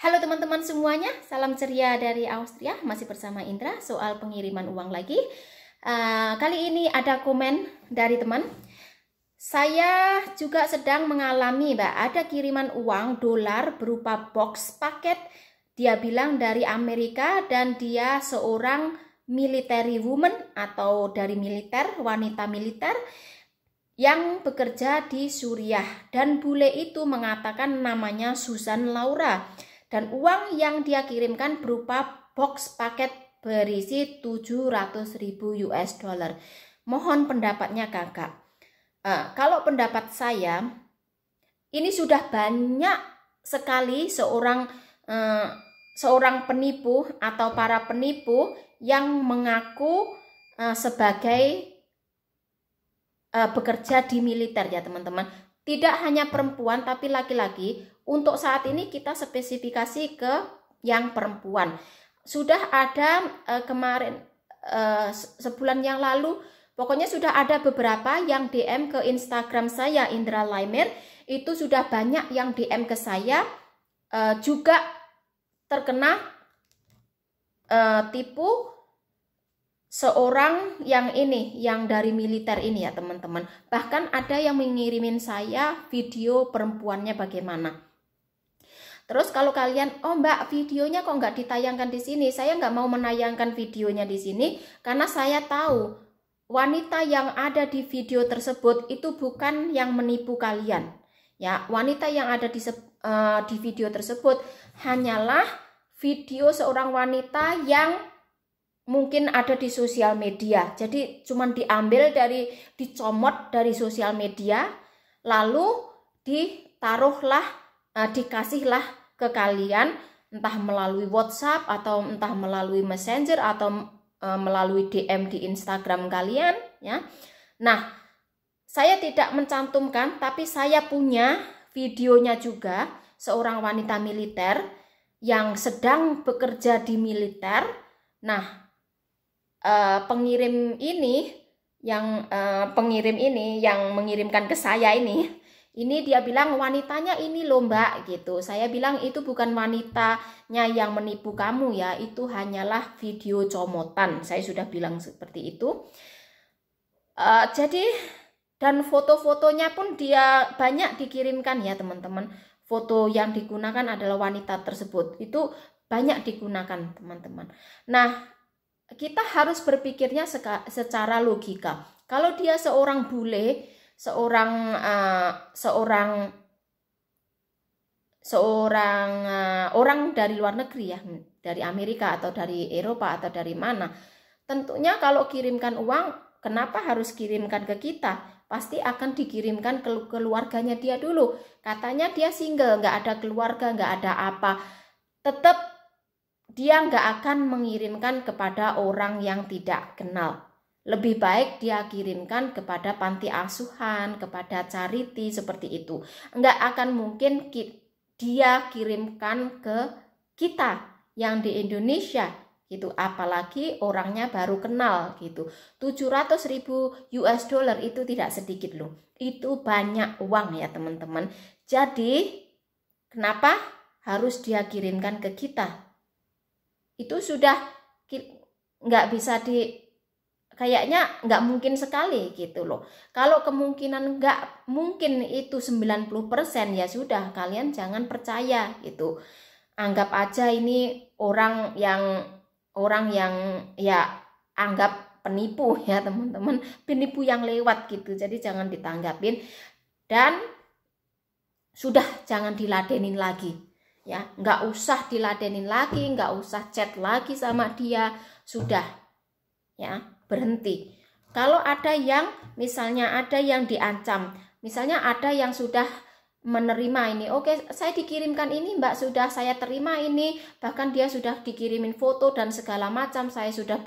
Halo teman-teman semuanya, salam ceria dari Austria. Masih bersama Indra soal pengiriman uang lagi. Kali ini ada komen dari teman. Saya juga sedang mengalami, Mbak, ada kiriman uang dolar berupa box paket. Dia bilang dari Amerika dan dia seorang military woman atau dari militer, wanita militer yang bekerja di Suriah. Dan bule itu mengatakan namanya Susan Laura. Dan uang yang dia kirimkan berupa box paket berisi 700.000 US dollar. Mohon pendapatnya kakak. Kalau pendapat saya, ini sudah banyak sekali seorang penipu atau para penipu yang mengaku sebagai bekerja di militer ya teman-teman. Tidak hanya perempuan tapi laki-laki. Untuk saat ini kita spesifikasi ke yang perempuan. Sudah ada kemarin sebulan yang lalu, pokoknya sudah ada beberapa yang DM ke Instagram saya Indra Laimer. Itu sudah banyak yang DM ke saya juga terkena tipu seorang yang dari militer ini ya teman-teman. Bahkan ada yang mengirimin saya video perempuannya bagaimana. Terus kalau kalian, oh Mbak, videonya kok nggak ditayangkan di sini? Saya nggak mau menayangkan videonya di sini karena saya tahu wanita yang ada di video tersebut itu bukan yang menipu kalian. Ya, wanita yang ada di video tersebut hanyalah video seorang wanita yang mungkin ada di sosial media. Jadi cuman dicomot dari sosial media, lalu dikasihlah ke kalian, entah melalui WhatsApp atau entah melalui Messenger atau melalui DM di Instagram kalian ya. Nah, saya tidak mencantumkan tapi saya punya videonya juga seorang wanita militer yang sedang bekerja di militer. Nah, pengirim ini yang mengirimkan ke saya ini dia bilang wanitanya ini loh Mbak gitu. Saya bilang itu bukan wanitanya yang menipu kamu ya, itu hanyalah video comotan. Saya sudah bilang seperti itu. Jadi dan foto-fotonya pun dia banyak dikirimkan ya teman-teman. Foto yang digunakan adalah wanita tersebut. Itu banyak digunakan teman-teman. Nah, kita harus berpikirnya secara logika. Kalau dia seorang bule, seorang orang dari luar negeri ya, dari Amerika atau dari Eropa atau dari mana, tentunya kalau kirimkan uang, kenapa harus kirimkan ke kita? Pasti akan dikirimkan ke keluarganya dia dulu. Katanya dia single, nggak ada keluarga, nggak ada apa. Tetap dia nggak akan mengirimkan kepada orang yang tidak kenal. Lebih baik dia kirimkan kepada panti asuhan, kepada charity seperti itu. Nggak akan mungkin dia kirimkan ke kita yang di Indonesia gitu, apalagi orangnya baru kenal gitu. 700.000 US dollar itu tidak sedikit loh. Itu banyak uang ya teman-teman. Jadi kenapa harus dia kirimkan ke kita? Itu sudah nggak bisa kayaknya nggak mungkin sekali gitu loh. Kalau kemungkinan nggak mungkin itu 90%, ya sudah kalian jangan percaya gitu. Anggap aja ini orang yang ya anggap penipu ya teman-teman, penipu yang lewat gitu. Jadi jangan ditanggapin dan sudah jangan diladenin lagi ya. Nggak usah diladenin lagi, nggak usah chat lagi sama dia, sudah ya. Berhenti. Kalau ada yang misalnya ada yang diancam, misalnya ada yang sudah menerima ini, oke saya dikirimkan ini Mbak, sudah saya terima ini, bahkan dia sudah dikirimin foto dan segala macam, saya sudah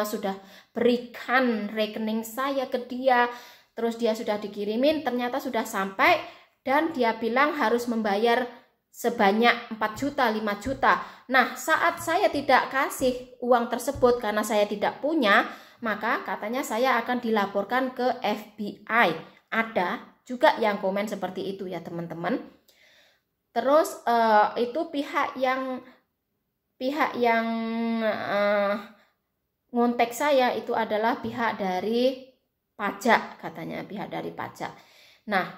sudah berikan rekening saya ke dia, terus dia sudah dikirimin, ternyata sudah sampai dan dia bilang harus membayar sebanyak 4 juta, 5 juta. Nah, saat saya tidak kasih uang tersebut karena saya tidak punya, maka katanya saya akan dilaporkan ke FBI. Ada juga yang komen seperti itu ya teman-teman. Terus itu pihak yang ngontek saya itu adalah pihak dari pajak, katanya pihak dari pajak. Nah,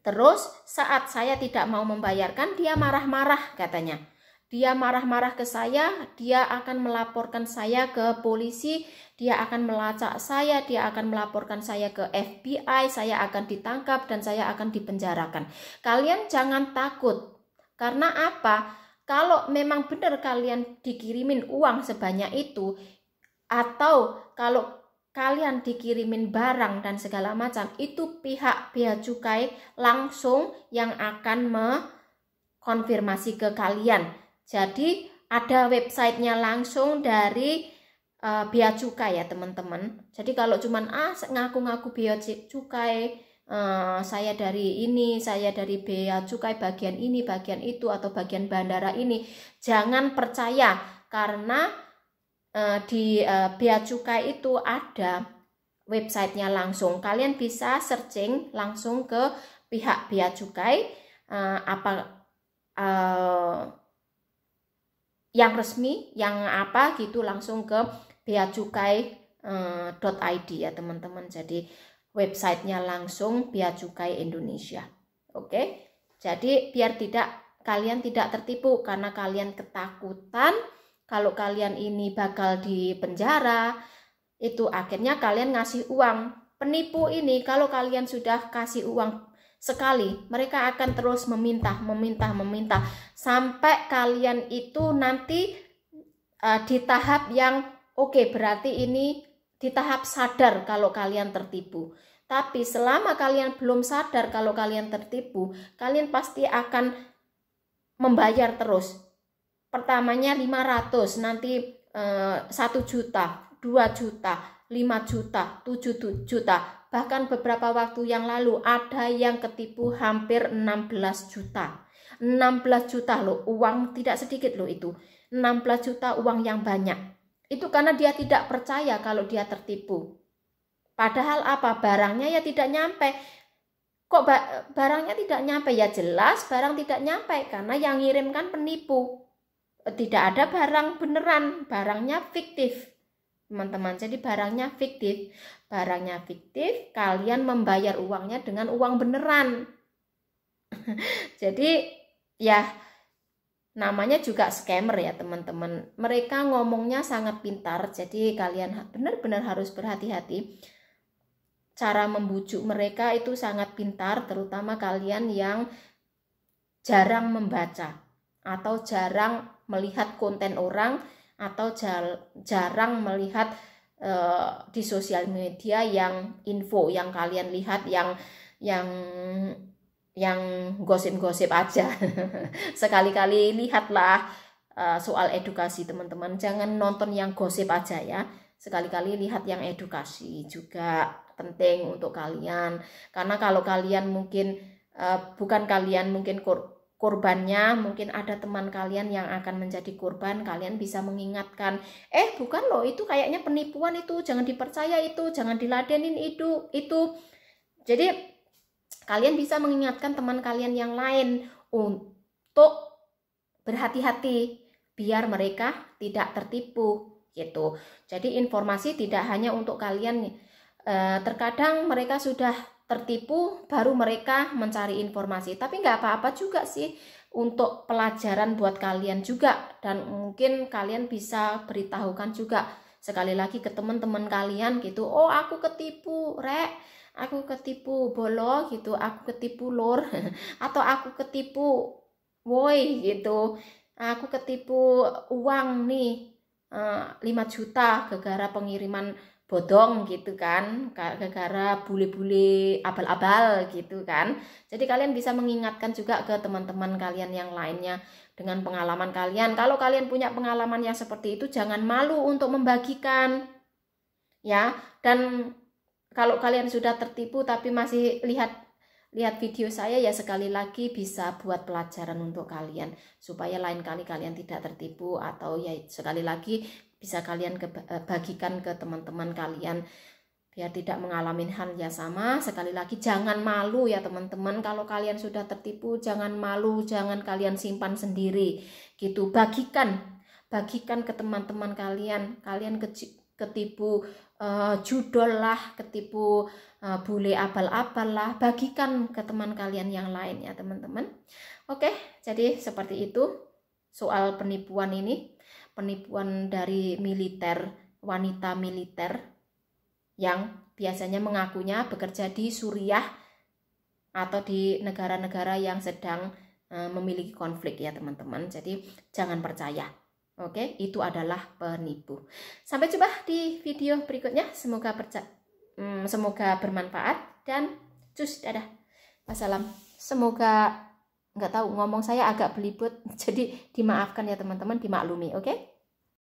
terus saat saya tidak mau membayarkan, dia marah-marah katanya. Dia marah-marah ke saya, dia akan melaporkan saya ke polisi, dia akan melacak saya, dia akan melaporkan saya ke FBI, saya akan ditangkap dan saya akan dipenjarakan. Kalian jangan takut. Karena apa? Kalau memang benar kalian dikirimin uang sebanyak itu, atau kalau kalian dikirimin barang dan segala macam, itu pihak bea cukai langsung yang akan mengkonfirmasi ke kalian. Jadi ada websitenya langsung dari bea cukai ya teman-teman. Jadi kalau cuman ngaku-ngaku bea cukai, saya dari ini, saya dari bea cukai bagian ini, bagian itu, atau bagian bandara ini, jangan percaya. Karena di bea cukai itu ada websitenya langsung. Kalian bisa searching langsung ke pihak bea cukai yang resmi, yang apa gitu, langsung ke beacukai.id ya teman-teman. Jadi websitenya langsung Bea Cukai Indonesia. Oke, jadi biar kalian tidak tertipu, karena kalian ketakutan kalau kalian ini bakal dipenjara, itu akhirnya kalian ngasih uang. Penipu ini kalau kalian sudah kasih uang sekali, mereka akan terus meminta sampai kalian itu nanti di tahap yang oke, berarti ini di tahap sadar kalau kalian tertipu. Tapi selama kalian belum sadar kalau kalian tertipu, kalian pasti akan membayar terus. Pertamanya 500, nanti 1 juta, 2 juta, 5 juta, 7 juta. Bahkan beberapa waktu yang lalu ada yang ketipu hampir 16 juta. 16 juta loh, uang tidak sedikit loh itu. 16 juta uang yang banyak. Itu karena dia tidak percaya kalau dia tertipu. Padahal apa? Barangnya ya tidak nyampe. Kok barangnya tidak nyampe? Ya jelas barang tidak nyampe karena yang ngirimkan penipu. Tidak ada barang beneran, barangnya fiktif. Teman-teman, jadi barangnya fiktif. Barangnya fiktif, kalian membayar uangnya dengan uang beneran. Jadi ya namanya juga scammer ya teman-teman. Mereka ngomongnya sangat pintar, jadi kalian benar-benar harus berhati-hati. Cara membujuk mereka itu sangat pintar, terutama kalian yang jarang membaca atau jarang melihat konten orang, atau jarang melihat di sosial media yang info yang kalian lihat yang gosip-gosip aja. Sekali-kali lihatlah soal edukasi teman-teman, jangan nonton yang gosip aja ya. Sekali-kali lihat yang edukasi juga penting untuk kalian, karena kalau kalian mungkin bukan kalian mungkin korbannya, mungkin ada teman kalian yang akan menjadi korban, kalian bisa mengingatkan, bukan loh, itu kayaknya penipuan, itu jangan dipercaya, itu jangan diladenin, itu. Jadi kalian bisa mengingatkan teman kalian yang lain untuk berhati-hati biar mereka tidak tertipu gitu. Jadi informasi tidak hanya untuk kalian, terkadang mereka sudah tertipu baru mereka mencari informasi, tapi nggak apa-apa juga sih, untuk pelajaran buat kalian juga, dan mungkin kalian bisa beritahukan juga sekali lagi ke teman-teman kalian gitu, oh aku ketipu rek, aku ketipu bolo gitu, aku ketipu lor atau aku ketipu woi gitu, aku ketipu uang nih 5 juta gara-gara pengiriman bodong gitu kan, gara-gara bule-bule abal-abal gitu kan. Jadi kalian bisa mengingatkan juga ke teman-teman kalian yang lainnya dengan pengalaman kalian. Kalau kalian punya pengalaman yang seperti itu, jangan malu untuk membagikan ya. Dan kalau kalian sudah tertipu tapi masih lihat video saya, ya sekali lagi bisa buat pelajaran untuk kalian supaya lain kali kalian tidak tertipu, atau ya sekali lagi bisa kalian bagikan ke teman-teman kalian biar tidak mengalami hal yang sama. Sekali lagi, jangan malu ya teman-teman. Kalau kalian sudah tertipu, jangan malu, jangan kalian simpan sendiri gitu. Bagikan ke teman-teman kalian. Kalian ketipu judol lah, ketipu bule abal-abal lah, bagikan ke teman kalian yang lain ya teman-teman. Oke, jadi seperti itu soal penipuan ini. Penipuan dari militer, wanita militer yang biasanya mengakunya bekerja di Suriah atau di negara-negara yang sedang memiliki konflik ya teman-teman. Jadi jangan percaya. Oke, itu adalah penipu. Sampai jumpa di video berikutnya. Semoga bermanfaat dan cus, dadah. Wassalam. Semoga, nggak tahu, ngomong saya agak belibet, jadi dimaafkan ya teman-teman, dimaklumi. Oke.